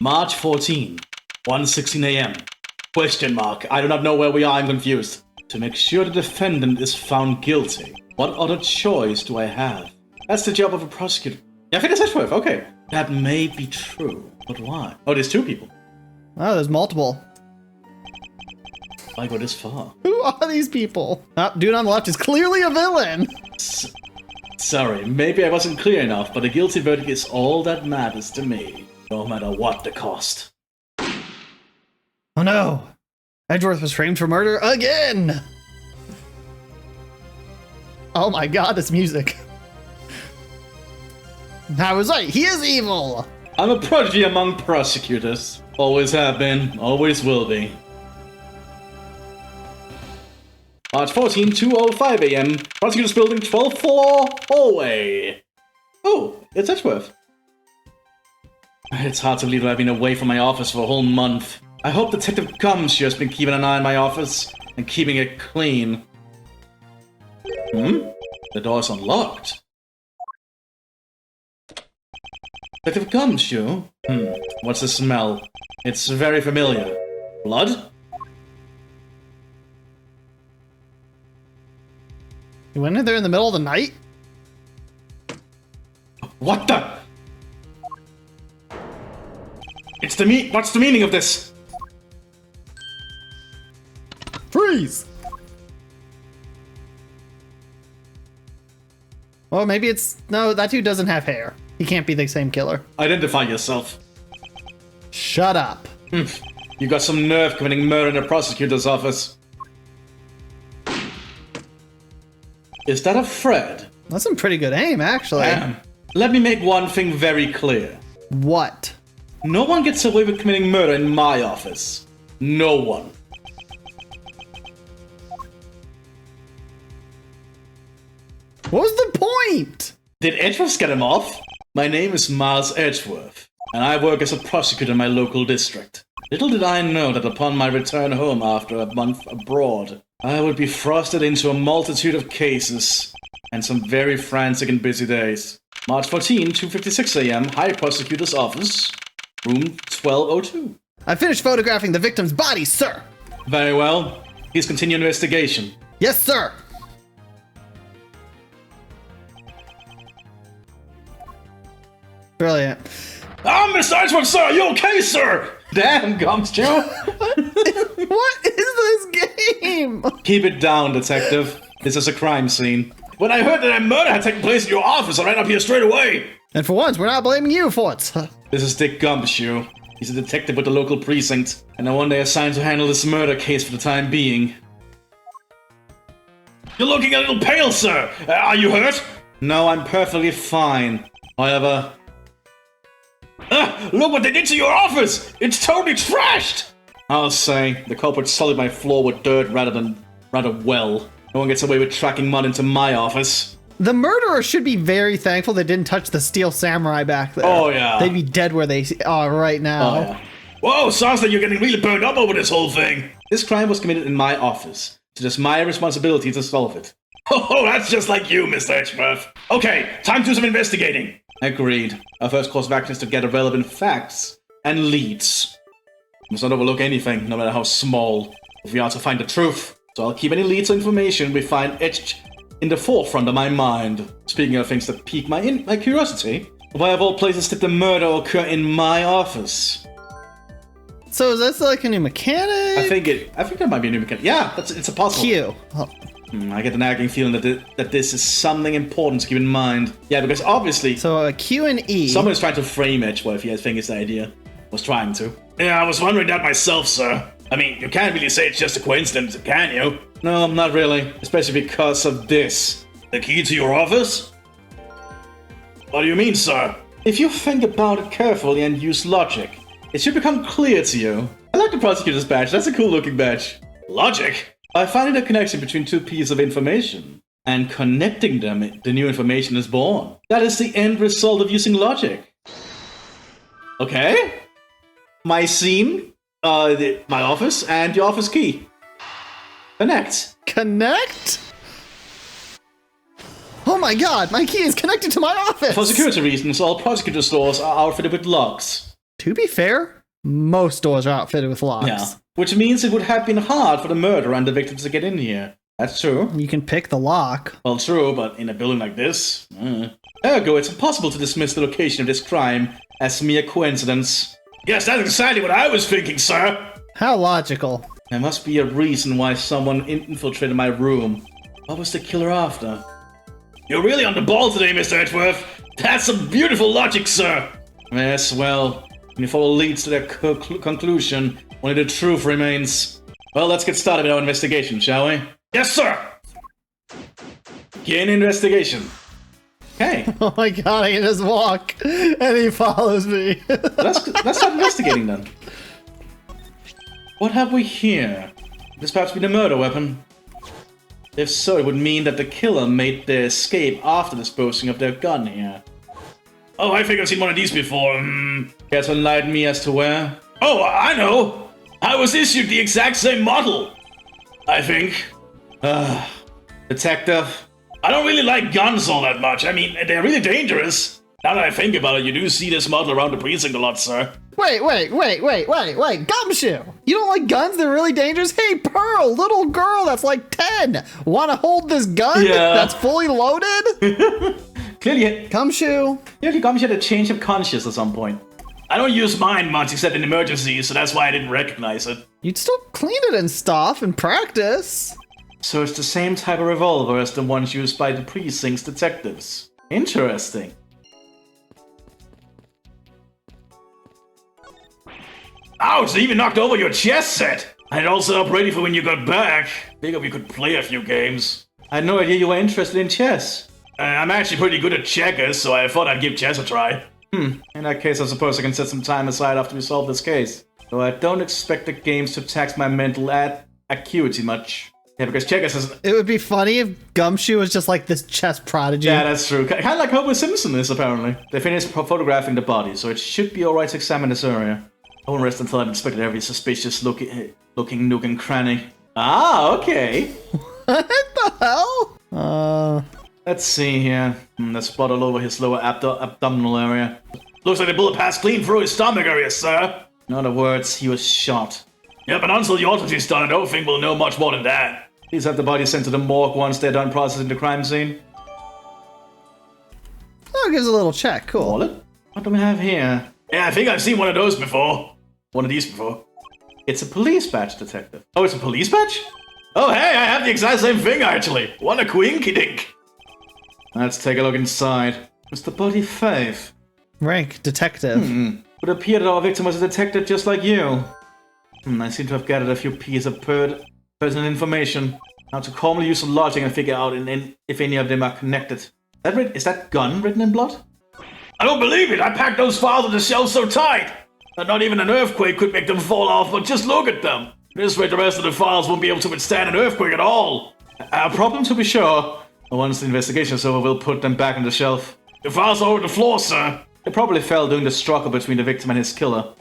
March 14, 1:16 a.m. Question mark. I do not know where we are. I'm confused. To make sure the defendant is found guilty, what other choice do I have? That's the job of a prosecutor. Yeah, I think that's Edgeworth. Okay. That may be true, but why? Oh, there's two people. Oh, there's multiple. Why go this far? Who are these people? Oh, dude on the left is clearly a villain. Sorry, maybe I wasn't clear enough, but a guilty verdict is all that matters to me, no matter what the cost. Oh no. Edgeworth was framed for murder again. Oh my god, this music. I was right, he is evil. I'm a prodigy among prosecutors. Always have been, always will be. March 14, 2:05 a.m. Prosecutors Building, 12th floor, hallway. Oh, it's Edgeworth. It's hard to believe that I've been away from my office for a whole month. I hope Detective Gumshoe has been keeping an eye on my office and keeping it clean. The door's unlocked. Detective Gumshoe? What's the smell? It's very familiar. Blood? You went in there in the middle of the night? What the? What's the meaning of this? Freeze! Well, maybe it's... No, that dude doesn't have hair. He can't be the same killer. Identify yourself. Shut up. You got some nerve committing murder in a prosecutor's office. Is that a Fred? That's some pretty good aim, actually. Let me make one thing very clear. What? No one gets away with committing murder in my office. No one. What was the point? Did Edgeworth get him off? My name is Miles Edgeworth, and I work as a prosecutor in my local district. Little did I know that upon my return home after a month abroad, I would be thrusted into a multitude of cases and some very frantic and busy days. March 14, 2:56 a.m., High Prosecutor's Office, room 1202. I finished photographing the victim's body, sir. Very well. Please continue investigation. Yes, sir. Brilliant. Mr. Edgeworth, sir! Are you okay, sir? Damn, Gumshoe! What is this game? Keep it down, detective. This is a crime scene. When I heard that a murder had taken place in your office, I ran up here straight away. And for once, we're not blaming you for it. This is Dick Gumshoe. He's a detective with the local precinct, and I'm one day assigned to handle this murder case for the time being. You're looking a little pale, sir. Are you hurt? No, I'm perfectly fine. However... look what they did to your office! It's totally trashed! I'll say, the culprit sullied my floor with dirt rather well. No one gets away with tracking mud into my office. The murderer should be very thankful they didn't touch the steel samurai back there. Oh, yeah. They'd be dead where they are right now. Oh, yeah. Whoa, sounds like you're getting really burned up over this whole thing. This crime was committed in my office. It is my responsibility to solve it. Oh, that's just like you, Mr. Edgeworth. Okay, time to do some investigating. Agreed. Our first course of action is to gather relevant facts and leads. We must not overlook anything, no matter how small, if we are to find the truth. So I'll keep any leads or information we find etched in the forefront of my mind. Speaking of things that pique my curiosity, why of all places did the murder occur in my office? So is this like a new mechanic? I think that might be a new mechanic. Yeah, it's a puzzle. Q. Oh. I get the nagging feeling that this is something important to keep in mind. Yeah, because obviously... So a Q and E... Someone is trying to frame Edgeworth, I think is the idea. Was trying to. Yeah, I was wondering that myself, sir. I mean, you can't really say it's just a coincidence, can you? No, not really. Especially because of this. The key to your office? What do you mean, sir? If you think about it carefully and use logic, it should become clear to you. I like the prosecutor's badge. That's a cool looking badge. Logic? By finding a connection between two pieces of information and connecting them, the new information is born. That is the end result of using logic. Okay? My scene, my office, and your office key. Connect. Connect? Oh my god, my key is connected to my office! For security reasons, all prosecutor stores are outfitted with locks. To be fair, most doors are outfitted with locks. Yeah. Which means it would have been hard for the murderer and the victims to get in here. That's true. You can pick the lock. Well, true, but in a building like this... Ergo, it's impossible to dismiss the location of this crime as mere coincidence. Yes, that's exactly what I was thinking, sir. How logical. There must be a reason why someone infiltrated my room. What was the killer after? You're really on the ball today, Mr. Edgeworth. That's some beautiful logic, sir. Yes, well, when you follow leads to their conclusion, only the truth remains. Well, let's get started with our investigation, shall we? Yes, sir! Begin investigation. Okay. Oh my god, I can just walk, and he follows me. Let's start investigating then. What have we here? This perhaps be the murder weapon? If so, it would mean that the killer made their escape after disposing of their gun here. Oh, I think I've seen one of these before. Care to enlighten me as to where? Oh, I know! I was issued the exact same model! I think. Detective. I don't really like guns all that much. I mean, they're really dangerous. Now that I think about it, you do see this model around the precinct a lot, sir. Wait, Gumshoe! You don't like guns? They're really dangerous? Hey, Pearl, little girl that's like 10, wanna hold this gun that's fully loaded? Clearly, Gumshoe had a change of conscience at some point. I don't use mine much except in emergencies, so that's why I didn't recognize it. You'd still clean it and stuff in practice. So it's the same type of revolver as the ones used by the precinct's detectives. Interesting. Ouch, they even knocked over your chess set! I had it all set up ready for when you got back. Figured we could play a few games. I had no idea you were interested in chess. I'm actually pretty good at checkers, so I thought I'd give chess a try. In that case, I suppose I can set some time aside after we solve this case. Though I don't expect the games to tax my mental acuity much. Yeah, because checkers is... It would be funny if Gumshoe was just like this chess prodigy. Yeah, that's true. Kind of like Homer Simpson is, apparently. They finished photographing the body, so it should be alright to examine this area. I won't rest until I've inspected every suspicious looking nook and cranny. Ah, okay. What the hell? Let's see here. There's blood all over his lower abdominal area. Looks like the bullet passed clean through his stomach area, sir. In other words, he was shot. Yeah, but until the autopsy's done, I don't think we'll know much more than that. Please have the body sent to the morgue once they're done processing the crime scene. Oh, it gives a little check. Cool. Wallet? What do we have here? Yeah, I think I've seen one of those before. One of these before. It's a police badge, detective. Oh, it's a police badge? Oh, hey, I have the exact same thing, actually. What a quinky-dink. Let's take a look inside. What's the body 5? Rank, detective. Would appear that our victim was a detective just like you. I seem to have gathered a few pieces of personal information. Now to calmly use some logic and figure out if any of them are connected. Is that gun written in blood? I don't believe it! I packed those files on the shelf so tight! That not even an earthquake could make them fall off, but just look at them! This way the rest of the files won't be able to withstand an earthquake at all! A problem to be sure. Once the investigation's over, we'll put them back on the shelf. The files are over the floor, sir! They probably fell during the struggle between the victim and his killer.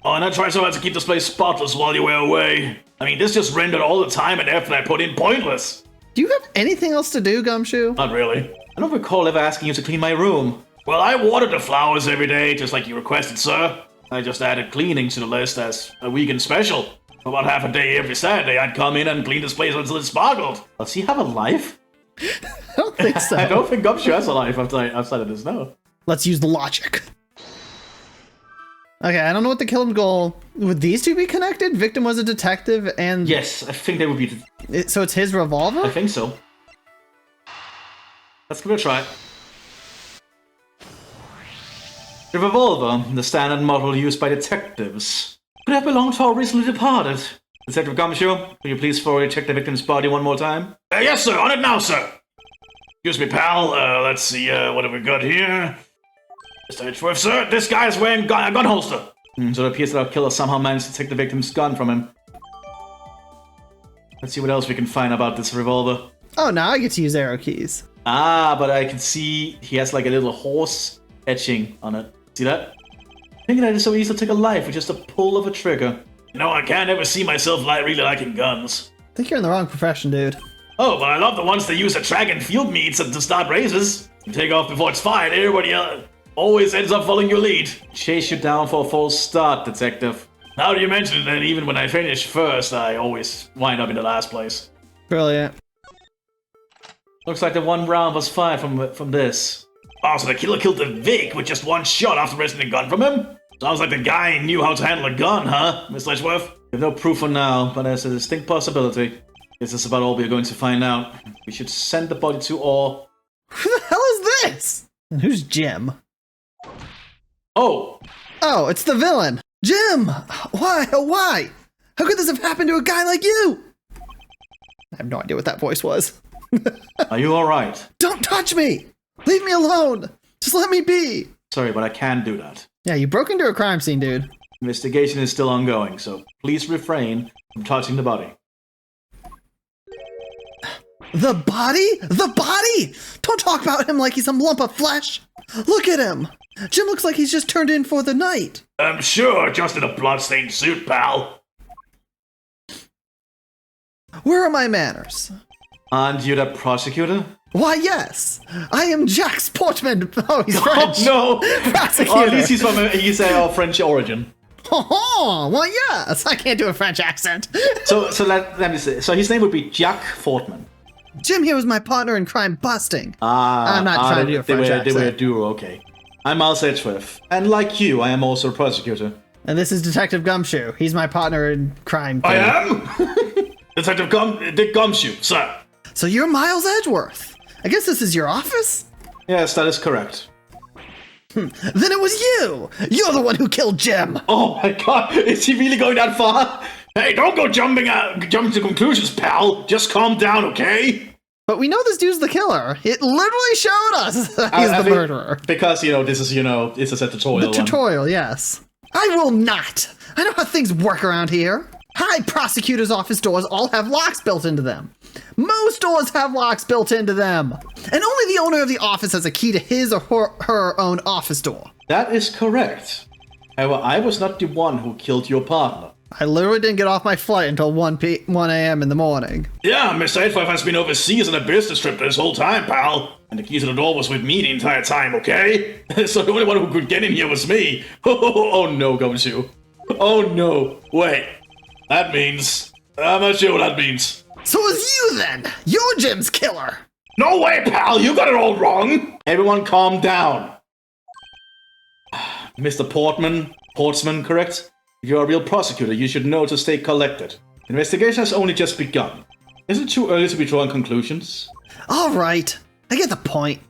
Oh, and I tried so hard to keep this place spotless while you were away. I mean, this just rendered all the time and effort I put in pointless. Do you have anything else to do, Gumshoe? Not really. I don't recall ever asking you to clean my room. Well, I watered the flowers every day, just like you requested, sir. I just added cleaning to the list as a weekend special. For about half a day every Saturday, I'd come in and clean this place until it sparkled. Does he have a life? I don't think so. I don't think Gumshoe has a life outside of this, no. Let's use the logic. Okay, I don't know what the killing goal... Would these two be connected? Victim was a detective and... Yes, I think they would be... So it's his revolver? I think so. Let's give it a try. The revolver, the standard model used by detectives, could have belonged to our recently departed. Detective Gumshoe, can you please forward check the victim's body one more time? Yes, sir. On it now, sir. Excuse me, pal. Let's see. What have we got here? Mr. Edgeworth, sir. This guy is wearing a gun holster. So it appears that our killer somehow managed to take the victim's gun from him. Let's see what else we can find about this revolver. Oh, now I get to use arrow keys. Ah, but I can see he has like a little horse etching on it. See that? Thinking that it's so easy to take a life with just a pull of a trigger. You know, I can't ever see myself really liking guns. I think you're in the wrong profession, dude. Oh, but I love the ones that use the track and field meets to start races. You take off before it's fired, everybody else. always ends up following your lead. Chase you down for a false start, detective. Now that you mention it, then even when I finish first, I always wind up in the last place. Brilliant. Looks like the one round was fired from this. Oh, so the killer killed the Vic with just one shot after wresting the gun from him? Sounds like the guy knew how to handle a gun, huh, Miss Edgeworth? We have no proof for now, but there's a distinct possibility. This is about all we're going to find out. We should send the body to Orr. Who the hell is this? And who's Jim? Oh! Oh, it's the villain! Jim! Why? Oh, why? How could this have happened to a guy like you? I have no idea what that voice was. Are you alright? Don't touch me! Leave me alone! Just let me be! Sorry, but I can't do that. Yeah, you broke into a crime scene, dude. Investigation is still ongoing, so please refrain from touching the body. The body? The body! Don't talk about him like he's some lump of flesh! Look at him! Jim looks like he's just turned in for the night. I'm sure, just in a bloodstained suit, pal. Where are my manners? Aren't you the prosecutor? Why, yes. I am Jack Sportman. Oh, he's French. Oh, no. Prosecutor. Or at least he's of French origin. Oh, well, yes. I can't do a French accent. So let me see. So his name would be Jack Fortman. Jim here was my partner in crime busting. I'm not trying to do a French accent. They were a duo, okay. I'm Miles Edgeworth, and like you, I am also a prosecutor. And this is Detective Gumshoe. He's my partner in crime. I am? Detective Dick Gumshoe, sir. So you're Miles Edgeworth. I guess this is your office? Yes, that is correct. Then it was you! You're the one who killed Jim! Oh my god, is he really going that far? Hey, don't go jumping to conclusions, pal. Just calm down, okay? But we know this dude's the killer. It literally showed us that he's the murderer. Because, this is, this is a tutorial. The tutorial, yes. I will not! I know how things work around here. High prosecutor's office doors all have locks built into them. Most doors have locks built into them. And only the owner of the office has a key to his or her own office door. That is correct. However, I was not the one who killed your partner. I literally didn't get off my flight until 1 a.m. in the morning. Yeah, Mr. Edgeworth has been overseas on a business trip this whole time, pal. And the key to the door was with me the entire time, okay? So the only one who could get in here was me. Oh no, Gumshoe. Oh no. Wait. That means... I'm not sure what that means. So it was you then! You're Jim's killer! No way, pal! You got it all wrong! Everyone calm down. Mr. Portsman, correct? If you're a real prosecutor, you should know to stay collected. Investigation has only just begun. Isn't it too early to be drawing conclusions? Alright, I get the point.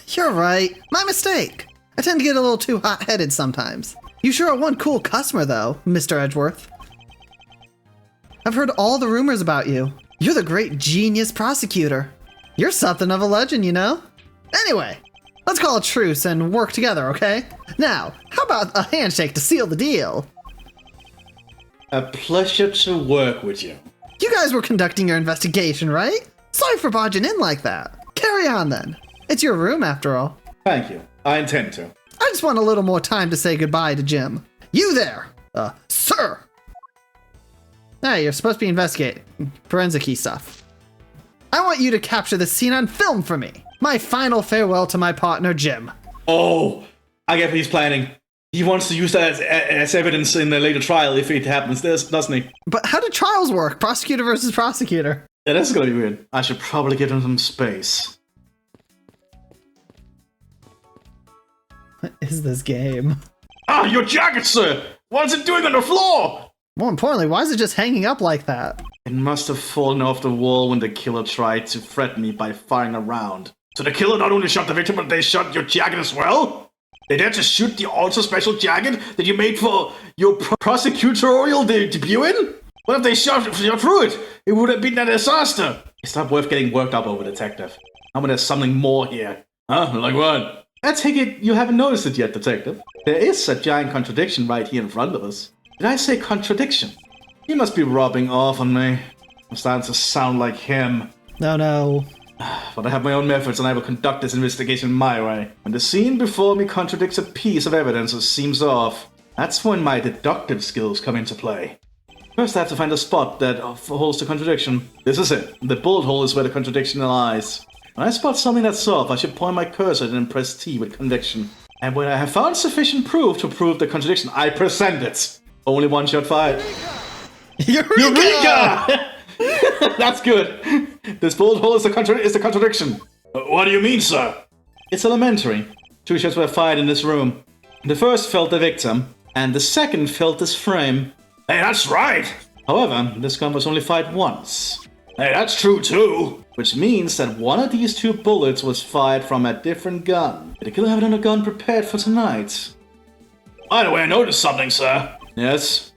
You're right, my mistake. I tend to get a little too hot-headed sometimes. You sure are one cool customer though, Mr. Edgeworth. I've heard all the rumors about you. You're the great genius prosecutor. You're something of a legend, you know? Anyway, let's call a truce and work together, okay? Now, how about a handshake to seal the deal? A pleasure to work with you. You guys were conducting your investigation, right? Sorry for barging in like that. Carry on then. It's your room after all. Thank you. I intend to. I just want a little more time to say goodbye to Jim. You there! Sir! Hey, you're supposed to be investigating forensic-y stuff. I want you to capture this scene on film for me. My final farewell to my partner, Jim. Oh, I get what he's planning. He wants to use that as evidence in the later trial if it happens, doesn't he? But how do trials work? Prosecutor versus prosecutor. Yeah, that's gonna be weird. I should probably give him some space. What is this game? Ah, your jacket, sir! What's it doing on the floor? More importantly, why is it just hanging up like that? It must have fallen off the wall when the killer tried to threaten me by firing a round. So the killer not only shot the victim, but they shot your jacket as well? They dared to shoot the ultra special jacket that you made for your prosecutorial debut in? What if they shot through it? It would have been a disaster. It's not worth getting worked up over, detective. How about there's something more here? Huh? Like what? I take it you haven't noticed it yet, detective. There is a giant contradiction right here in front of us. Did I say contradiction? He must be rubbing off on me. I'm starting to sound like him. No. But I have my own methods and I will conduct this investigation my way. When the scene before me contradicts a piece of evidence or seems off, that's when my deductive skills come into play. First I have to find a spot that holds the contradiction. This is it. The bullet hole is where the contradiction lies. When I spot something that's off, I should point my cursor and press T with conviction. And when I have found sufficient proof to prove the contradiction, I present it. Only one shot fired. Eureka! That's good. This bullet hole is the contradiction. What do you mean, sir? It's elementary. 2 shots were fired in this room. The first felled the victim, and the second felled this frame. Hey, that's right. However, this gun was only fired once. Hey, that's true too. Which means that one of these 2 bullets was fired from a different gun. Did the killer have another gun prepared for tonight? By the way, I noticed something, sir. Yes?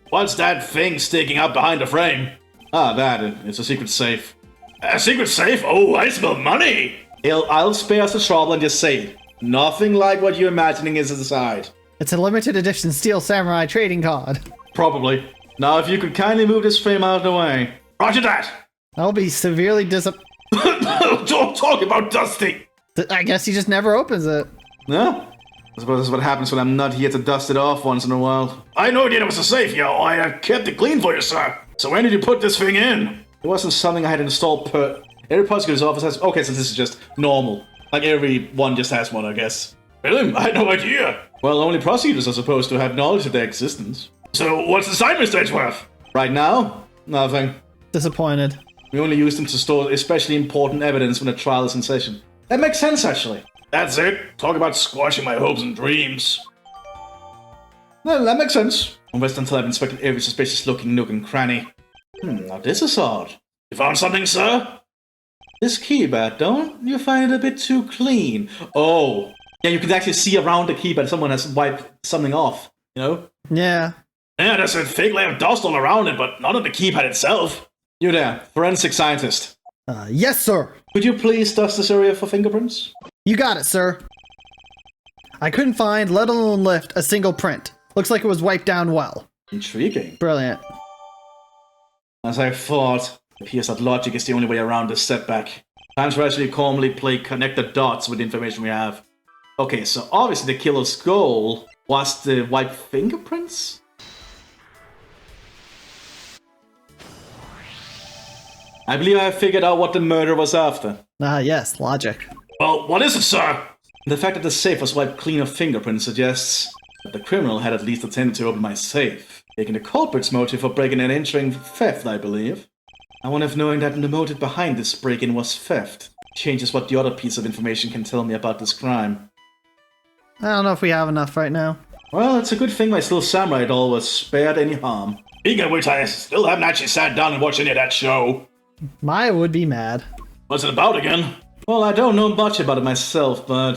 What's that thing sticking out behind the frame? Ah, that. It's a secret safe. A secret safe? Oh, I smell money! I'll spare us the trouble and just say it. Nothing like what you're imagining is inside. It's a limited edition Steel Samurai trading card. Probably. Now, if you could kindly move this frame out of the way. Roger that! I'll be severely Don't talk about Dusty! I guess he just never opens it. No? I suppose that's what happens when I'm not here to dust it off once in a while. I know it was a safe, yo. I kept it clean for you, sir. So when did you put this thing in? It wasn't something I had installed per... Every prosecutor's office has... Okay, so this is just normal. Like everyone just has one, I guess. Really? I had no idea. Well, only prosecutors are supposed to have knowledge of their existence. So what's inside, Mr. Edgeworth? Right now? Nothing. Disappointed. We only use them to store especially important evidence when a trial is in session. That makes sense, actually. That's it. Talk about squashing my hopes and dreams. Well, that makes sense. I'll rest until I've inspected every suspicious-looking nook and cranny. Now this is odd. You found something, sir? This keypad, don't you find it a bit too clean? Oh. Yeah, you can actually see around the keypad someone has wiped something off, you know? Yeah. Yeah, there's a thick layer of dust all around it, but not on the keypad itself. You there, forensic scientist. Yes, sir. Could you please dust this area for fingerprints? You got it, sir. I couldn't find, let alone lift, a single print. Looks like it was wiped down well. Intriguing. Brilliant. As I thought, it appears that logic is the only way around this setback. Times we actually calmly connect the dots with the information we have. Okay, so obviously the killer's goal was the wiped fingerprints? I believe I have figured out what the murder was after. Yes, logic. Well, what is it, sir? The fact that the safe was wiped clean of fingerprints suggests that the criminal had at least attempted to open my safe, taking the culprit's motive for breaking and entering theft, I believe. I wonder if knowing that the motive behind this break-in was theft changes what the other piece of information can tell me about this crime. I don't know if we have enough right now. Well, it's a good thing my Steel Samurai doll was spared any harm. Speaking of which, I still haven't actually sat down and watched any of that show. Maya would be mad. What's it about again? Well, I don't know much about it myself, but...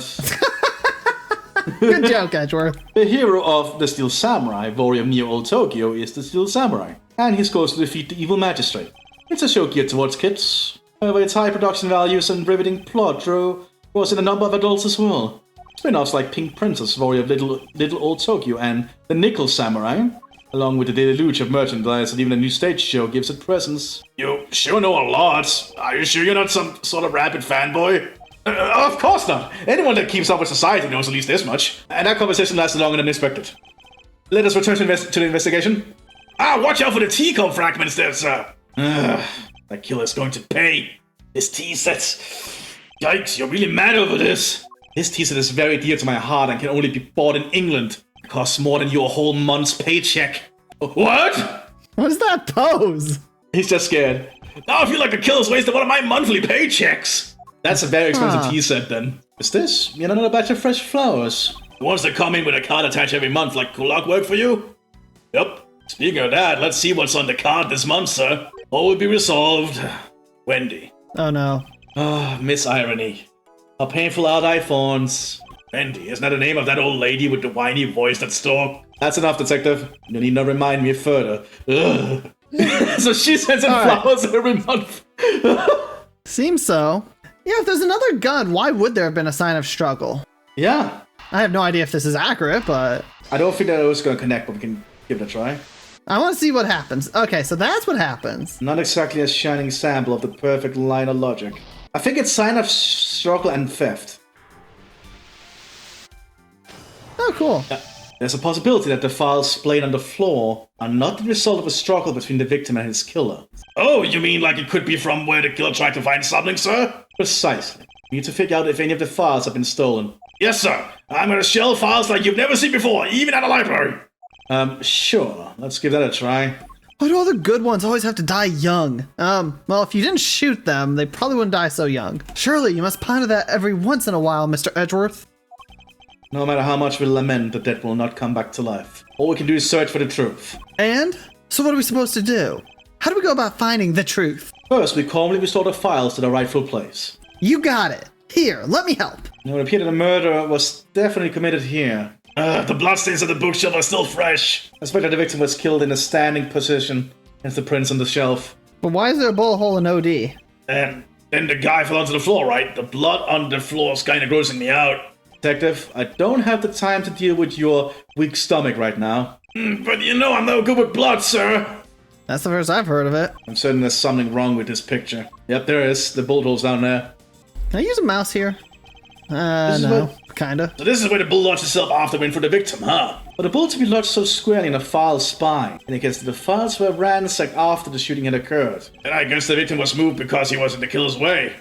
Good joke, Edgeworth. The hero of the Steel Samurai, warrior of Neo-Old Tokyo, is the Steel Samurai, and his goal is to defeat the evil magistrate. It's a show geared towards kids. However, its high production values and riveting plot draws in a number of adults as well. Spin-offs like Pink Princess, warrior of Little Old Tokyo, and The Nickel Samurai, along with the deluge of merchandise and even a new stage show gives it presence. You sure know a lot. Are you sure you're not some sort of rabid fanboy? Of course not. Anyone that keeps up with society knows at least this much. And that conversation lasted longer than expected. Let us return to the investigation. Watch out for the teacup fragments there, sir. That killer's going to pay. This tea set. Yikes, you're really mad over this. This tea set is very dear to my heart and can only be bought in England. It costs more than your whole month's paycheck. What? What is that pose? He's just scared. Now I feel like the killer's wasted one of my monthly paychecks. That's a very expensive tea set then. Is this yet another batch of fresh flowers? The ones that come in with a card attached every month like clockwork for you? Yep. Speaking of that, let's see what's on the card this month, sir. All will be resolved. Wendy. Oh no. Miss Irony. How painful are thy thorns. Wendy, isn't that the name of that old lady with the whiny voice that stalked? That's enough, detective. You need not remind me further. Ugh. So she sends in flowers every month. Seems so. Yeah, if there's another gun, why would there have been a sign of struggle? Yeah. I have no idea if this is accurate, but... I don't think that it was going to connect, but we can give it a try. I want to see what happens. Okay, so that's what happens. Not exactly a shining sample of the perfect line of logic. I think it's sign of struggle and theft. Oh, cool. There's a possibility that the files splayed on the floor are not the result of a struggle between the victim and his killer. Oh, you mean like it could be from where the killer tried to find something, sir? Precisely. We need to figure out if any of the files have been stolen. Yes, sir. I'm gonna shell files like you've never seen before, even at a library. Sure. Let's give that a try. Why do all the good ones always have to die young? Well, if you didn't shoot them, they probably wouldn't die so young. Surely you must ponder that every once in a while, Mr. Edgeworth. No matter how much we lament, the dead will not come back to life. All we can do is search for the truth. And? So what are we supposed to do? How do we go about finding the truth? First, we calmly restore the files to their rightful place. You got it. Here, let me help. It would appear that the murder was definitely committed here. The bloodstains of the bookshelf are still fresh. I suspect that the victim was killed in a standing position against the prints on the shelf. But why is there a bullet hole in OD? And then the guy fell onto the floor, right? The blood on the floor is kind of grossing me out. Detective, I don't have the time to deal with your weak stomach right now. But you know I'm no good with blood, sir. That's the first I've heard of it. I'm certain there's something wrong with this picture. Yep, there is. The bullet hole's down there. Can I use a mouse here? No. Kinda. So this is where the bullet lodged itself after went for the victim, huh? But the bullet to be lodged so squarely in a file's spine indicates that the files were ransacked after the shooting had occurred. And I guess the victim was moved because he was in the killer's way.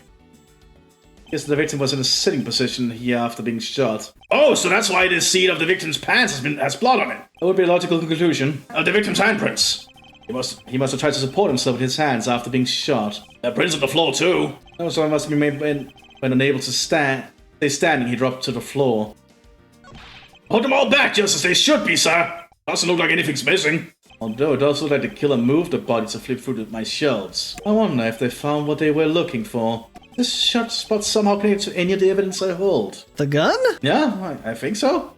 Yes, the victim was in a sitting position here after being shot. Oh, so that's why the seat of the victim's pants has blood on it. That would be a logical conclusion. The victim's handprints. He must have tried to support himself with his hands after being shot. Prints on the floor too. Oh, so I must have been made when unable to stay standing, he dropped to the floor. Hold them all back just as they should be, sir. Doesn't look like anything's missing. Although it does look like the killer moved the body to flip through my shelves. I wonder if they found what they were looking for. This shot spot somehow connected to any of the evidence I hold. The gun? Yeah, I think so.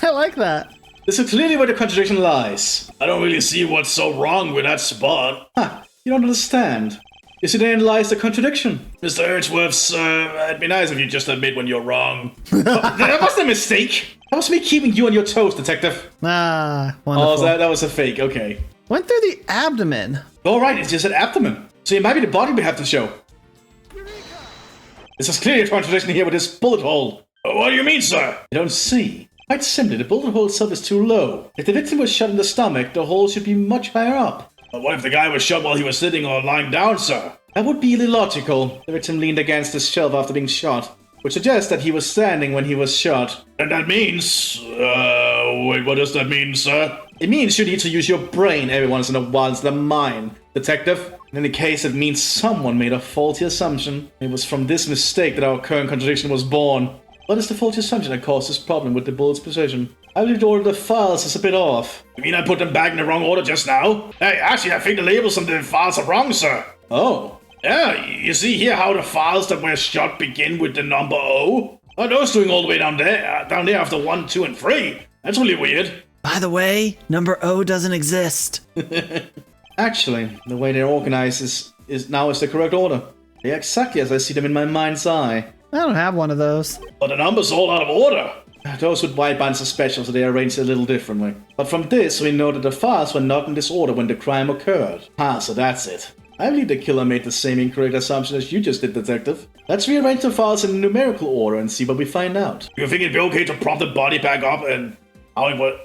I like that. This is clearly where the contradiction lies. I don't really see what's so wrong with that spot. You don't understand. You see, therein lies the contradiction. Mr. Edgeworth, sir, it'd be nice if you just admit when you're wrong. That wasn't a mistake. That was me keeping you on your toes, detective. Ah, wonderful. Oh, that was a fake, okay. Went through the abdomen. All right, it's just an abdomen. So it might be the body we have to show. This is clearly a contradiction here with this bullet hole. What do you mean, sir? You don't see. Quite simply, the bullet hole itself is too low. If the victim was shot in the stomach, the hole should be much higher up. But what if the guy was shot while he was sitting or lying down, sir? That would be illogical. The victim leaned against the shelf after being shot, which suggests that he was standing when he was shot. And that means... wait, what does that mean, sir? It means you need to use your brain every once in a while instead of mine, detective. In any case, it means someone made a faulty assumption. It was from this mistake that our current contradiction was born. What is the faulty assumption that caused this problem with the bullet's precision? I believe the order of the files is a bit off. You mean I put them back in the wrong order just now? Hey, actually, I think the labels on the files are wrong, sir. Oh. Yeah, you see here how the files that were shot begin with the number O? Oh, those doing all the way down there after 1, 2, and 3. That's really weird. By the way, number O doesn't exist. Actually, the way they're organized is now the correct order. They're exactly as I see them in my mind's eye. I don't have one of those. But the numbers are all out of order. Those with white bands are special, so they are arranged a little differently. But from this, we know that the files were not in this order when the crime occurred. So that's it. I believe the killer made the same incorrect assumption as you just did, detective. Let's rearrange the files in numerical order and see what we find out. You think it'd be okay to prop the body back up and... how it would...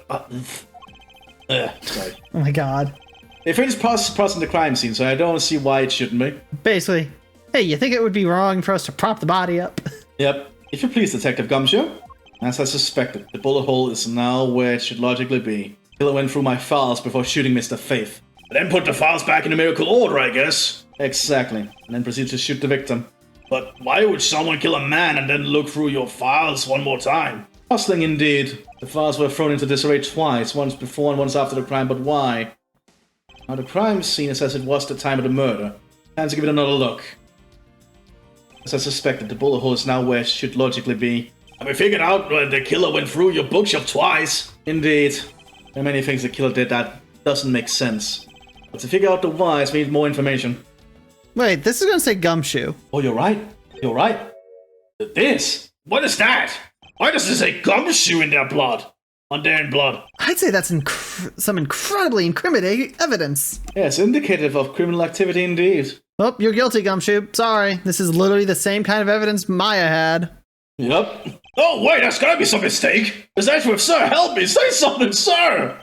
sorry. Oh my god. They finished processing the crime scene, so I don't see why it shouldn't be. Basically, hey, you think it would be wrong for us to prop the body up? Yep. If you please, Detective Gumshoe. As I suspected, the bullet hole is now where it should logically be. Killer went through my files before shooting Mr. Faith. Then put the files back in numerical order, I guess. Exactly. And then proceeded to shoot the victim. But why would someone kill a man and then look through your files one more time? Puzzling indeed. The files were thrown into disarray twice, once before and once after the crime, but why? Now the crime scene is as it was the time of the murder. Time to give it another look. As I suspected, the bullet hole is now where it should logically be. And we figured out that the killer went through your bookshelf twice. Indeed. There are many things the killer did that doesn't make sense. But to figure out the whys, we need more information. Wait, this is gonna say gumshoe. Oh, you're right. You're right. This? What is that? Why does it say gumshoe in their blood? On their blood? I'd say that's some incredibly incriminating evidence. Yes, indicative of criminal activity indeed. Oh, you're guilty, Gumshoe. Sorry. This is literally the same kind of evidence Maya had. Yep. Oh, wait, that's gotta be some mistake. Is Edgeworth, sir, help me. Say something, sir.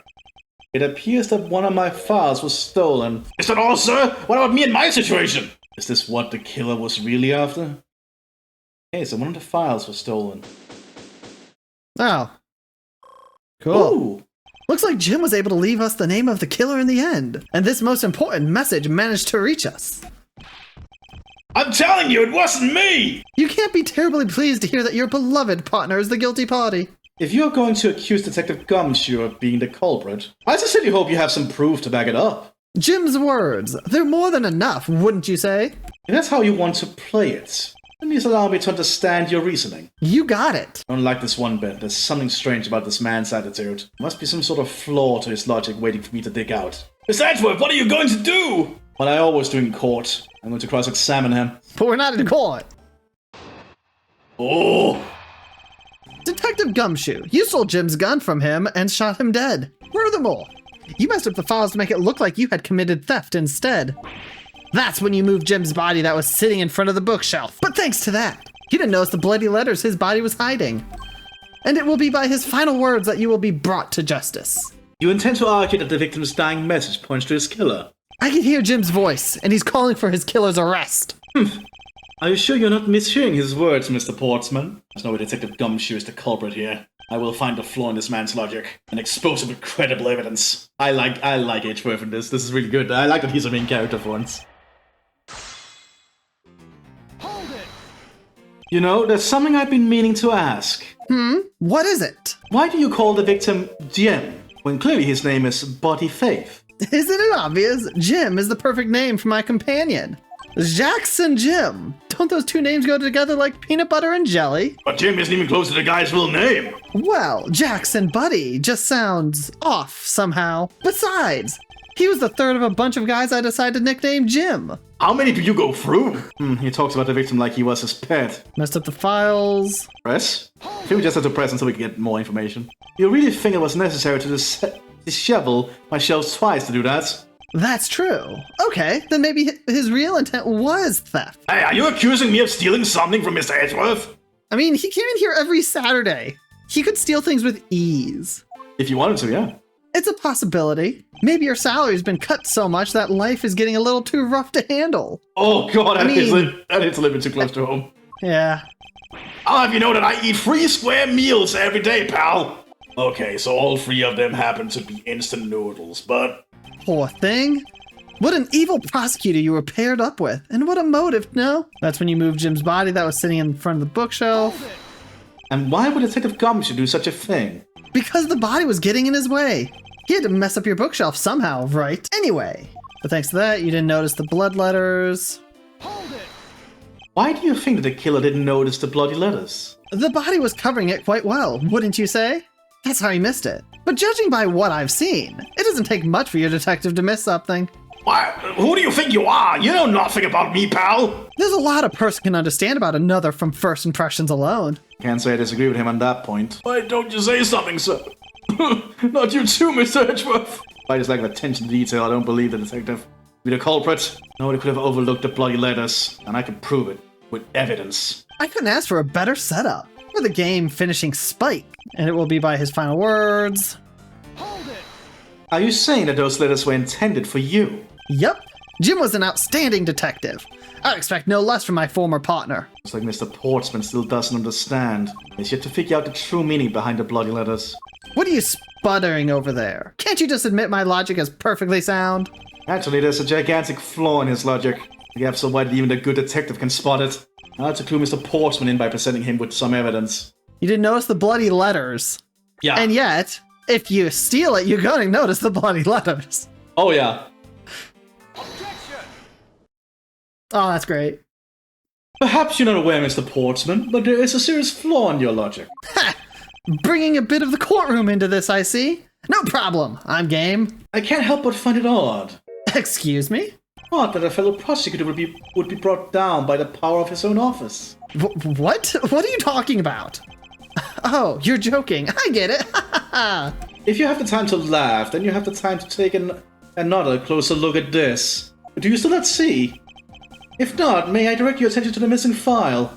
It appears that one of my files was stolen. Is that all, sir? What about me and my situation? Is this what the killer was really after? Okay, so one of the files was stolen. Oh. Cool. Ooh. Looks like Jim was able to leave us the name of the killer in the end, and this most important message managed to reach us. I'm telling you, it wasn't me! You can't be terribly pleased to hear that your beloved partner is the guilty party. If you're going to accuse Detective Gumshoe of being the culprit, I sincerely hope you have some proof to back it up. Jim's words, they're more than enough, wouldn't you say? If that's how you want to play it, then please allow me to understand your reasoning. You got it. I don't like this one bit. There's something strange about this man's attitude. There must be some sort of flaw to his logic waiting for me to dig out. Mr. Edgeworth, what are you going to do? What I always do in court. I'm going to cross-examine him. But we're not in court. Oh! Detective Gumshoe, you stole Jim's gun from him and shot him dead. Furthermore, you messed up the files to make it look like you had committed theft instead. That's when you moved Jim's body that was sitting in front of the bookshelf. But thanks to that, you didn't notice the bloody letters his body was hiding. And it will be by his final words that you will be brought to justice. You intend to argue that the victim's dying message points to his killer? I can hear Jim's voice, and he's calling for his killer's arrest. Are you sure you're not mishearing his words, Mr. Portsman? There's no way Detective Gumshoe is the culprit here. I will find a flaw in this man's logic and expose him with credible evidence. I like Edgeworth in this. This is really good. I like that he's a main character for once. Hold it! You know, there's something I've been meaning to ask. What is it? Why do you call the victim Jim, when clearly his name is Body Faith? Isn't it obvious? Jim is the perfect name for my companion. Jackson Jim. Don't those two names go together like peanut butter and jelly? But Jim isn't even close to the guy's real name. Well, Jackson Buddy just sounds off somehow. Besides, he was the third of a bunch of guys I decided to nickname Jim. How many do you go through? He talks about the victim like he was his pet. Messed up the files. Press? I think we just have to press until we can get more information. You really think it was necessary to dishevel my shelves twice to do that? That's true. Okay, then maybe his real intent was theft. Hey, are you accusing me of stealing something from Mr. Edgeworth? I mean, he came in here every Saturday. He could steal things with ease. If you wanted to, yeah. It's a possibility. Maybe your salary's been cut so much that life is getting a little too rough to handle. Oh god, that hits a little bit too close to home. Yeah. I'll have you know that I eat 3 square meals every day, pal. Okay, so all 3 of them happen to be instant noodles, but... Poor thing. What an evil prosecutor you were paired up with. And what a motive, no? That's when you moved Jim's body that was sitting in front of the bookshelf. And why would Detective Gumshoe do such a thing? Because the body was getting in his way. He had to mess up your bookshelf somehow, right? Anyway, but thanks to that, you didn't notice the blood letters. Hold it! Why do you think that the killer didn't notice the bloody letters? The body was covering it quite well, wouldn't you say? That's how he missed it. But judging by what I've seen, it doesn't take much for your detective to miss something. Why? Who do you think you are? You know nothing about me, pal! There's a lot a person can understand about another from first impressions alone. Can't say I disagree with him on that point. Why don't you say something, sir? Not you too, Mr. Edgeworth! By his lack of attention to detail, I don't believe the detective to be the culprit. Nobody could have overlooked the bloody letters, and I can prove it with evidence. I couldn't ask for a better setup. For the game finishing Spike, and it will be by his final words. Hold it! Are you saying that those letters were intended for you? Yep. Jim was an outstanding detective. I'd expect no less from my former partner. It's like Mr. Portsman still doesn't understand. He's yet to figure out the true meaning behind the bloody letters. What are you sputtering over there? Can't you just admit my logic is perfectly sound? Actually, there's a gigantic flaw in his logic. The gap so wide that even a good detective can spot it. I'll have to clue Mr. Portsman in by presenting him with some evidence. You didn't notice the bloody letters. Yeah. And yet, if you steal it, you're going to notice the bloody letters. Oh, yeah. Objection! Oh, that's great. Perhaps you're not aware, Mr. Portsman, but there is a serious flaw in your logic. Ha! Bringing a bit of the courtroom into this, I see. No problem. I'm game. I can't help but find it odd. Excuse me? Odd that a fellow prosecutor would be brought down by the power of his own office. What? What are you talking about? Oh, you're joking. I get it. If you have the time to laugh, then you have the time to take another closer look at this. Do you still not see? If not, may I direct your attention to the missing file?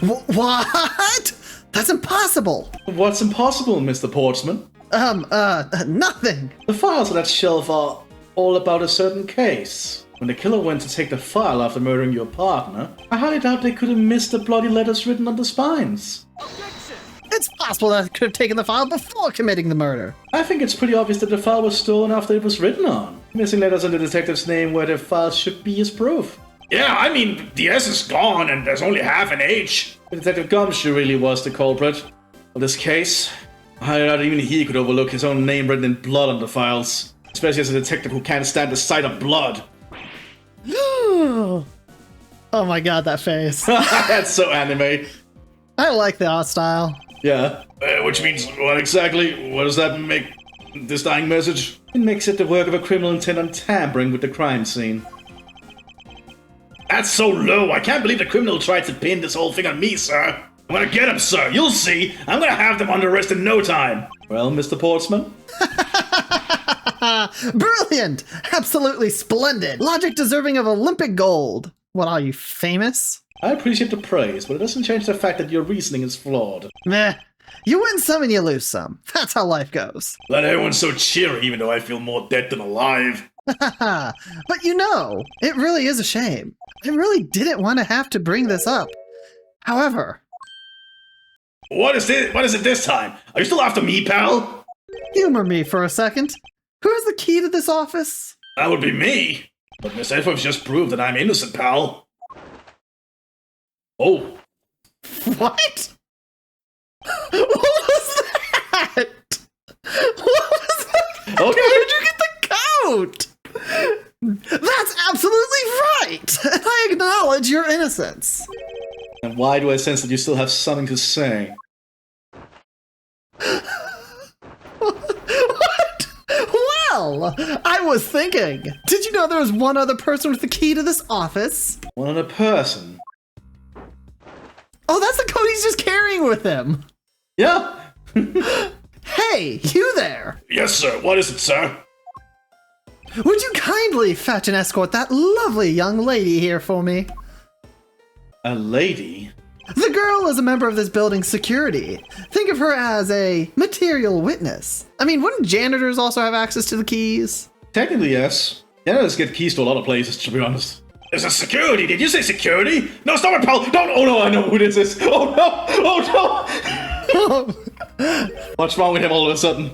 What? That's impossible. What's impossible, Mr. Portsman? Nothing. The files on that shelf are all about a certain case. When the killer went to take the file after murdering your partner, I highly doubt they could have missed the bloody letters written on the spines. Objection! It's possible that I could have taken the file before committing the murder. I think it's pretty obvious that the file was stolen after it was written on. Missing letters on the detective's name where the file should be is proof. Yeah, I mean, the S is gone and there's only half an H. Detective Gumshoe really was the culprit of this case. I doubt even he could overlook his own name written in blood on the files. Especially as a detective who can't stand the sight of blood. Oh my god, that face. That's so anime. I like the art style. Yeah. Which means what exactly? What does that make this dying message? It makes it the work of a criminal intent on tampering with the crime scene. That's so low. I can't believe the criminal tried to pin this whole thing on me, sir. I'm gonna get him, sir. You'll see. I'm gonna have them under arrest in no time. Well, Mr. Portsman? Brilliant! Absolutely splendid! Logic deserving of Olympic gold. What are you, famous? I appreciate the praise, but it doesn't change the fact that your reasoning is flawed. Meh. You win some and you lose some. That's how life goes. Glad everyone's so cheery, even though I feel more dead than alive. But you know, it really is a shame. I really didn't want to have to bring this up. However... What is it this time? Are you still after me, pal? Humor me for a second. Who has the key to this office? That would be me. But Miss Edgeworth just proved that I'm innocent, pal. Oh. What? What was that? What was that? Okay. Where did you get the coat? That's absolutely right! And I acknowledge your innocence. And why do I sense that you still have something to say? What? Well, I was thinking. Did you know there was one other person with the key to this office? One other person? Oh, that's the coat he's just carrying with him. Yeah. Hey, you there! Yes, sir. What is it, sir? Would you kindly fetch and escort that lovely young lady here for me? A lady? The girl is a member of this building's security. Think of her as a material witness. I mean, wouldn't janitors also have access to the keys? Technically, yes. Janitors get keys to a lot of places, to be honest. There's a security. Did you say security? No, stop it, pal. Don't. Oh, no, I know who this is. Oh, no. Oh, no. What's wrong with him all of a sudden?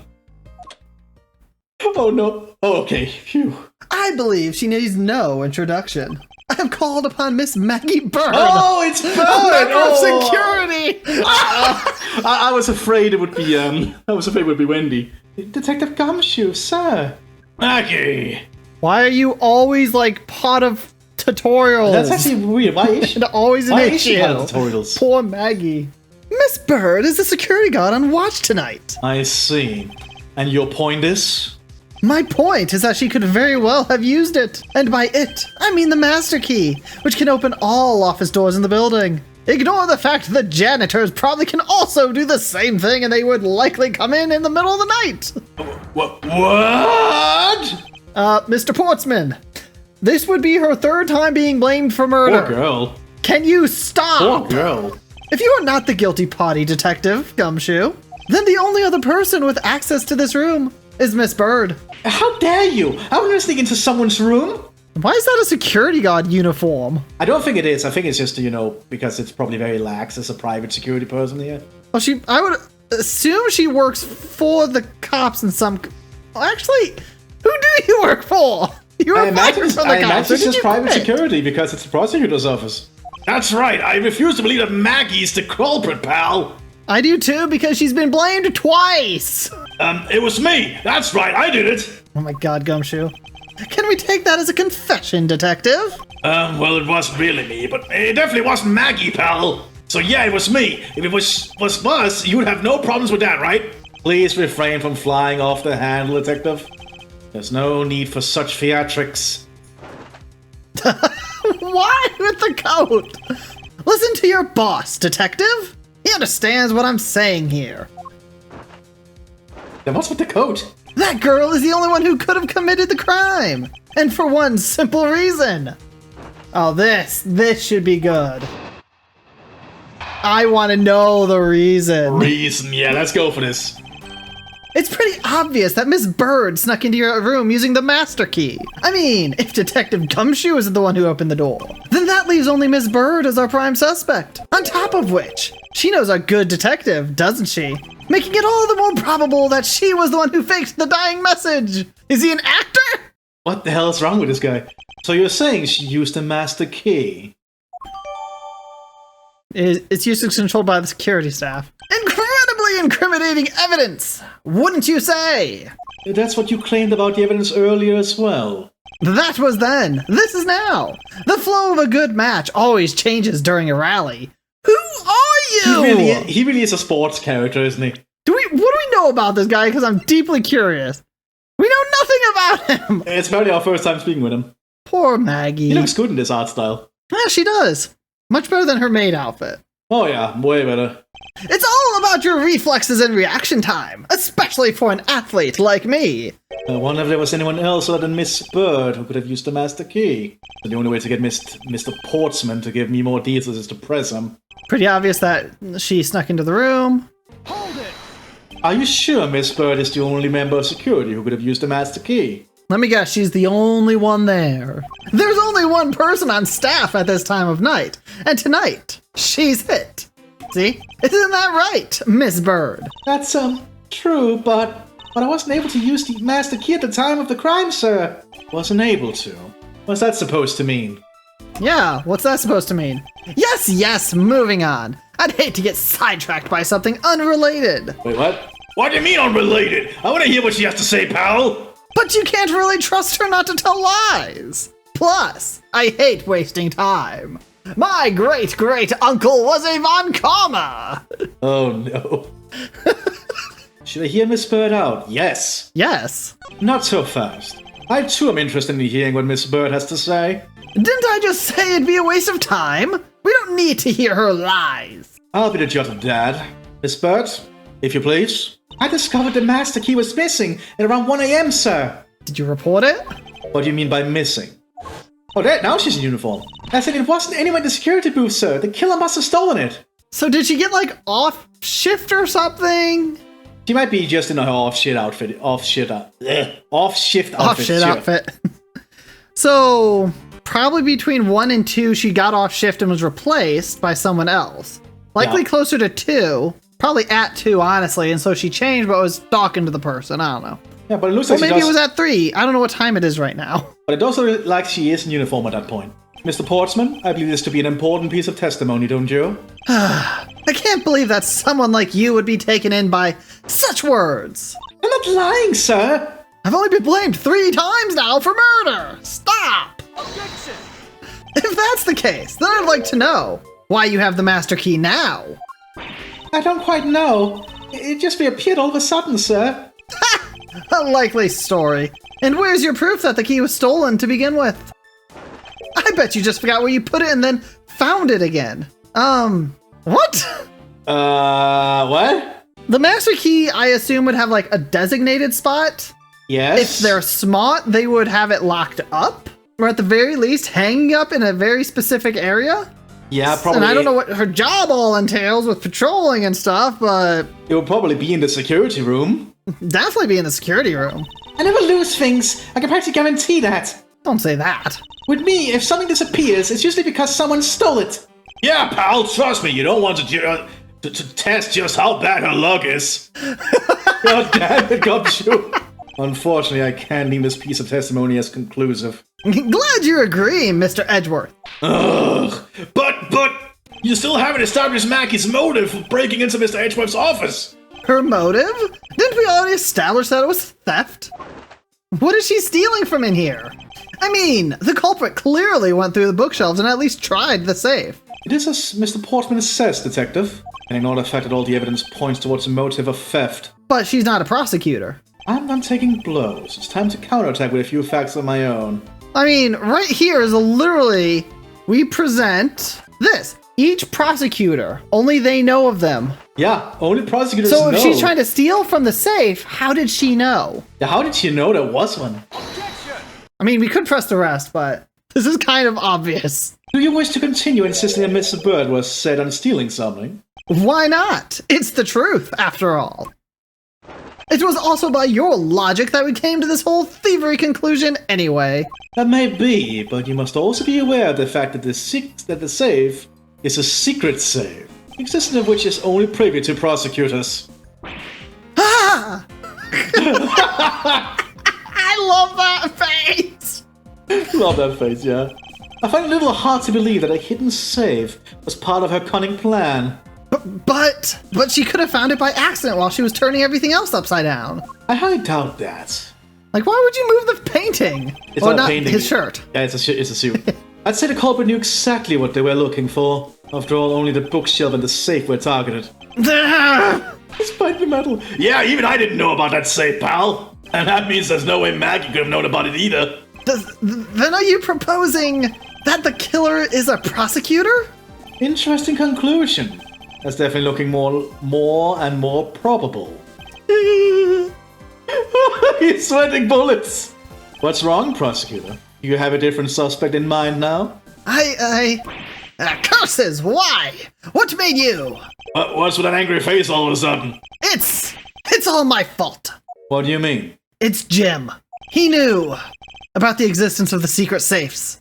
Oh, no. Oh, okay. Phew. I believe she needs no introduction. I have called upon Miss Maggie Bird. Oh, it's Bird! A member of security! I was afraid it would be, Wendy. Detective Gumshoe, sir. Maggie! Why are you always, like, part of tutorials? That's actually weird. Why is she? Always an Why is issue. she part of tutorials? Poor Maggie. Miss Bird is the security guard on watch tonight. I see. And your point is? My point is that she could very well have used it. And by it, I mean the master key, which can open all office doors in the building. Ignore the fact that janitors probably can also do the same thing and they would likely come in the middle of the night. What? Mr. Portsman, this would be her third time being blamed for murder. Poor girl. Can you stop? Poor girl. If you are not the guilty party, Detective Gumshoe, then the only other person with access to this room is Miss Bird. How dare you? I'm gonna sneak into someone's room? Why is that a security guard uniform? I don't think it is. I think it's just, because it's probably very lax as a private security person here. Well, I would assume she works for the cops in some... Well, actually, who do you work for? You were fired from the cops. I imagine it's just private security because it's the prosecutor's office. That's right. I refuse to believe that Maggie's the culprit, pal. I do too, because she's been blamed twice. It was me. That's right. I did it. Oh my god, Gumshoe. Can we take that as a confession, Detective? Well, it wasn't really me, but it definitely wasn't Maggie, pal. So yeah, it was me. If it was us, you would have no problems with that, right? Please refrain from flying off the handle, Detective. There's no need for such theatrics. Why with the coat? Listen to your boss, Detective. He understands what I'm saying here. Then what's with the coat? That girl is the only one who could have committed the crime. And for one simple reason. Oh, this should be good. I want to know the reason. Yeah, let's go for this. It's pretty obvious that Miss Bird snuck into your room using the master key. I mean, if Detective Gumshoe isn't the one who opened the door, then that leaves only Miss Bird as our prime suspect. On top of which, she knows a good detective, doesn't she? Making it all the more probable that she was the one who faked the dying message. Is he an actor? What the hell is wrong with this guy? So you're saying she used the master key? Its use is controlled by the security staff. Incredibly incriminating evidence, wouldn't you say? That's what you claimed about the evidence earlier as well. That was then. This is now. The flow of a good match always changes during a rally. Who are you? He really is a sports character, isn't he? What do we know about this guy? Because I'm deeply curious. We know nothing about him. It's barely our first time speaking with him. Poor Maggie. He looks good in this art style. Yeah, she does. Much better than her maid outfit. Oh yeah, way better. It's all about your reflexes and reaction time, especially for an athlete like me. I wonder if there was anyone else other than Miss Bird who could have used the master key. The only way to get Mr. Portsman to give me more details is to press him. Pretty obvious that she snuck into the room. Hold it! Are you sure Miss Bird is the only member of security who could have used the master key? Let me guess, she's the only one there. There's only one person on staff at this time of night, and tonight, she's it. See? Isn't that right, Miss Bird? That's, true, but I wasn't able to use the master key at the time of the crime, sir. Wasn't able to? What's that supposed to mean? Yeah, what's that supposed to mean? Yes, moving on. I'd hate to get sidetracked by something unrelated. Wait, what? What do you mean unrelated? I want to hear what she has to say, pal. But you can't really trust her not to tell lies. Plus, I hate wasting time. My great-great-uncle was a Von Comma. Oh, no. Should I hear Miss Bird out? Yes. Yes. Not so fast. I too am interested in hearing what Miss Bird has to say. Didn't I just say it'd be a waste of time? We don't need to hear her lies. I'll be the judge of Dad. Miss Bird, if you please. I discovered the master key was missing at around 1 a.m., sir. Did you report it? What do you mean by missing? Oh, there, now she's in uniform. I said it wasn't anyone in the security booth, sir. The killer must have stolen it. So did she get, like, off shift or something? She might be just in her off-shift outfit. Off-shift outfit. So, probably between 1 and 2, she got off shift and was replaced by someone else. Likely closer to 2. Probably at 2, honestly, and so she changed but was talking to the person. I don't know. Yeah, but it looks Or like maybe it was at 3. I don't know what time it is right now. But it also looks like she is in uniform at that point. Mr. Portsman, I believe this to be an important piece of testimony, don't you? I can't believe that someone like you would be taken in by such words. I'm not lying, sir. I've only been blamed 3 times now for murder. Stop! Objection! If that's the case, then I'd like to know why you have the master key now. I don't quite know. It just reappeared all of a sudden, sir. A likely story. And where's your proof that the key was stolen to begin with? I bet you just forgot where you put it and then found it again. What? What? The master key, I assume, would have like a designated spot. Yes. If they're smart, they would have it locked up, or at the very least, hanging up in a very specific area. Yeah, probably. And I don't know what her job all entails with patrolling and stuff, but It would probably be in the security room. definitely be in the security room. I never lose things. I can practically guarantee that. Don't say that. With me, if something disappears, it's usually because someone stole it. Yeah, pal, trust me, you don't want to test just how bad her luck is. God damn it, Gumshoe. Unfortunately, I can't deem this piece of testimony as conclusive. Glad you agree, Mr. Edgeworth. Ugh. But, you still haven't established Mackie's motive for breaking into Mr. Edgeworth's office. Her motive? Didn't we already establish that it was theft? What is she stealing from in here? I mean, the culprit clearly went through the bookshelves and at least tried the safe. It is as Mr. Portman says, Detective. And ignore the fact that all the evidence points towards a motive of theft. But she's not a prosecutor. I'm done taking blows. It's time to counterattack with a few facts of my own. I mean, right here is literally, we present this. Each prosecutor, only they know of them. Yeah, only prosecutors know. So if she's trying to steal from the safe, how did she know? Yeah, how did she know there was one? Objection! I mean, we could press the rest, but this is kind of obvious. Do you wish to continue insisting that Mr. Bird was set on stealing something? Why not? It's the truth, after all. It was also by your logic that we came to this whole thievery conclusion anyway. That may be, but you must also be aware of the fact that the safe is a secret safe, the existence of which is only privy to prosecutors. Ah! I love that face! Love that face, yeah. I find it a little hard to believe that a hidden safe was part of her cunning plan. But she could have found it by accident while she was turning everything else upside down. I highly doubt that. Like, why would you move the painting? It's or not a not painting. his shirt. Yeah, it's a suit. I'd say the culprit knew exactly what they were looking for. After all, only the bookshelf and the safe were targeted. Despite the metal. Yeah, even I didn't know about that safe, pal. And that means there's no way Maggie could have known about it either. Then are you proposing that the killer is a prosecutor? Interesting conclusion. That's definitely looking more and more probable. He's sweating bullets. What's wrong, prosecutor? You have a different suspect in mind now? Curses, why? What made you? What's with that angry face all of a sudden? It's all my fault. What do you mean? It's Jim. He knew about the existence of the secret safes.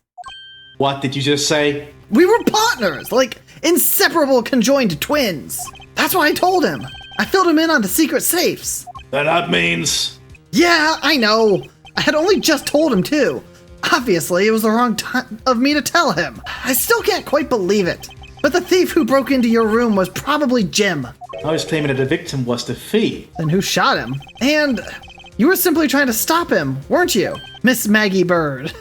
What did you just say? We were partners, like inseparable conjoined twins. That's why I told him. I filled him in on the secret safes. Then that means... Yeah, I know. I had only just told him too. Obviously, it was the wrong time of me to tell him. I still can't quite believe it. But the thief who broke into your room was probably Jim. I was claiming that the victim was the thief. Then who shot him? And you were simply trying to stop him, weren't you, Miss Maggie Bird?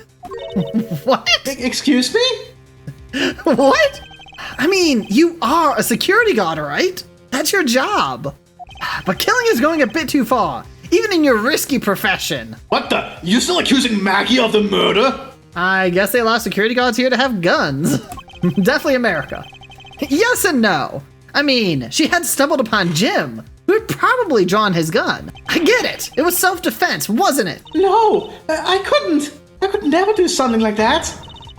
What? Excuse me? What? I mean, you are a security guard, right? That's your job. But killing is going a bit too far, even in your risky profession. What the? You still accusing Maggie of the murder? I guess they allow security guards here to have guns. Definitely America. Yes and no. I mean, she had stumbled upon Jim, who had probably drawn his gun. I get it. It was self-defense, wasn't it? No, I couldn't. I could never do something like that.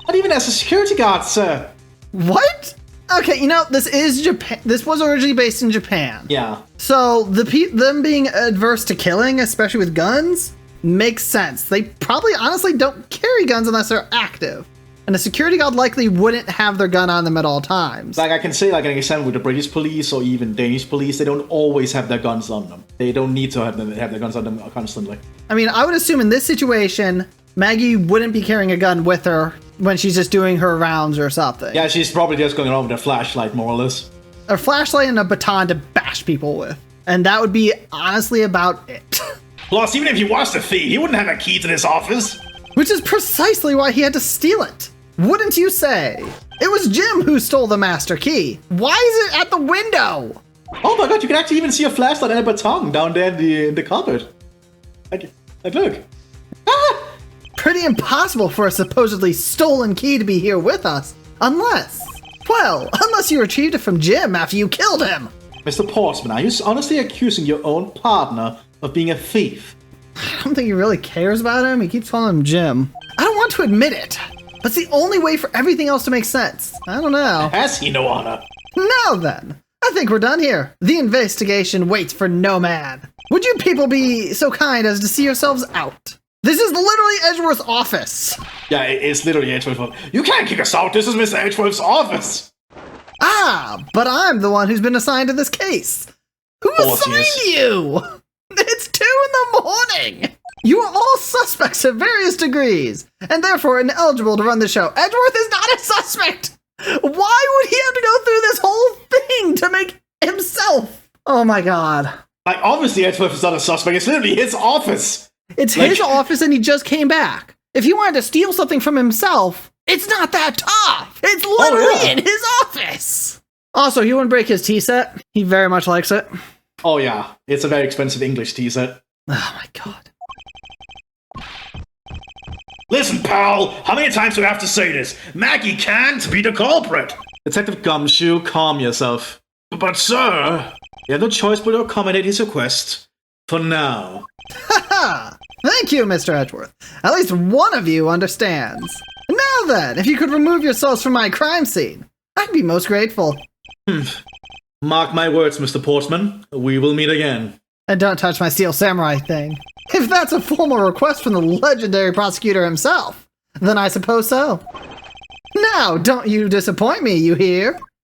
Not even as a security guard, sir. What? Okay, you know, this is Japan. This was originally based in Japan. Yeah. So them being adverse to killing, especially with guns, makes sense. They probably honestly don't carry guns unless they're active. And a security guard likely wouldn't have their gun on them at all times. Like I can say, like an example with the British police or even Danish police, they don't always have their guns on them. They don't need to have their guns on them constantly. I mean, I would assume in this situation, Maggie wouldn't be carrying a gun with her when she's just doing her rounds or something. Yeah, she's probably just going around with a flashlight, more or less. A flashlight and a baton to bash people with. And that would be honestly about it. Plus, even if he was the thief, he wouldn't have a key to this office. Which is precisely why he had to steal it. Wouldn't you say? It was Jim who stole the master key. Why is it at the window? Oh my god, you can actually even see a flashlight and a baton down there in the cupboard. Like look. Ah! Pretty impossible for a supposedly stolen key to be here with us. Unless you retrieved it from Jim after you killed him. Mr. Portsman, are you honestly accusing your own partner of being a thief? I don't think he really cares about him. He keeps calling him Jim. I don't want to admit it, but it's the only way for everything else to make sense. I don't know. Has he no honor? Now then, I think we're done here. The investigation waits for no man. Would you people be so kind as to see yourselves out? This is literally Edgeworth's office. Yeah, it's literally Edgeworth's. You can't kick us out. This is Mr. Edgeworth's office. Ah, but I'm the one who's been assigned to this case. Who assigned you? It's 2 in the morning. You are all suspects to various degrees, and therefore ineligible to run the show. Edgeworth is not a suspect. Why would he have to go through this whole thing to make himself? Oh my god. Like, obviously Edgeworth is not a suspect. It's literally his office. It's his office and he just came back. If he wanted to steal something from himself, it's not that tough. It's literally in his office. Also, he wouldn't break his tea set. He very much likes it. Oh yeah, it's a very expensive English tea set. Oh my god. Listen, pal, how many times do I have to say this? Maggie can't be the culprit. Detective Gumshoe, calm yourself. But sir, you have no choice but to accommodate his request. For now. Haha! Thank you, Mr. Edgeworth. At least one of you understands. Now then, if you could remove yourselves from my crime scene, I'd be most grateful. Mark my words, Mr. Portsman. We will meet again. And don't touch my steel samurai thing. If that's a formal request from the legendary prosecutor himself, then I suppose so. Now, don't you disappoint me, you hear?